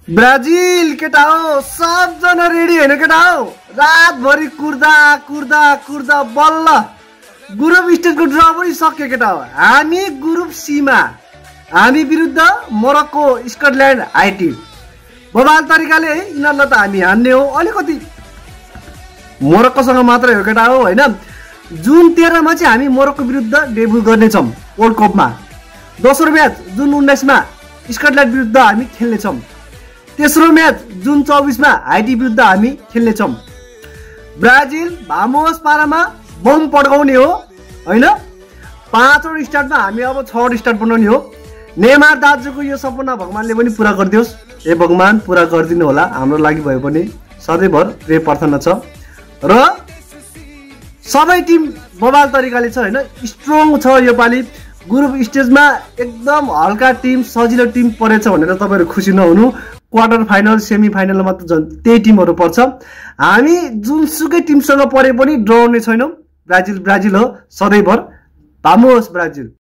Brazil केटा हो, सबजना रेडी हैन केटा हो। रातभरि कुर्दा कुर्दा कुर्दा बल्ल ग्रुप स्टेजको ड्र पनि सक्यो केटा हो। हामी ग्रुप सीमा, हामी विरुद्ध मोरक्को, स्कटल्यान्ड, हाइटी। बबाल तरिकाले यिनीहरूलाई त हामी हान्ने हो। अलिकति मोरक्कोसँग मात्रै हो केटा हो हैन। जुन 13 मा चाहिँ हामी मोरक्को विरुद्ध डेब्यु गर्नेछौँ वर्ल्ड कपमा। दोस्रो म्याच जुन 19 मा स्कटल्यान्ड विरुद्ध हामी खेल्नेछौँ। तेस्रो म्याच जुन 24 मा हाइटी विरुद्ध हामी खेल्नेछौँ। ब्राजिल भामोस पारामा बम पड्काउने हो हैन। 5वटा स्टार्टमा हामी अब 6वटा स्टार्ट बनाउने हो। नेमार दाजुको यो सपना भगवानले पनि पूरा गरिदियोस्। हे भगवान पूरा गरिदिनु होला। हाम्रो लागि भयो भने सधैँभर प्रे प्रार्थना छ। र सबै टिम बबाल तरिकाले छ हैन। स्ट्रङ छ यो पाली। ग्रुप स्टेजमा एकदम हल्का टिम, सजिलो टिम परेछ भनेर तपाईहरु खुसी नहुनु। क्वार्टर फाइनल, सेमी फाइनलमा त झन् त्यही टिमहरु पर्छ। हामी जुनसुकै टिमसँग परे पनि ड्र हुने छैनौं। ब्राजिल ब्राजिल हो सधैँभर। भामोस ब्राजिल।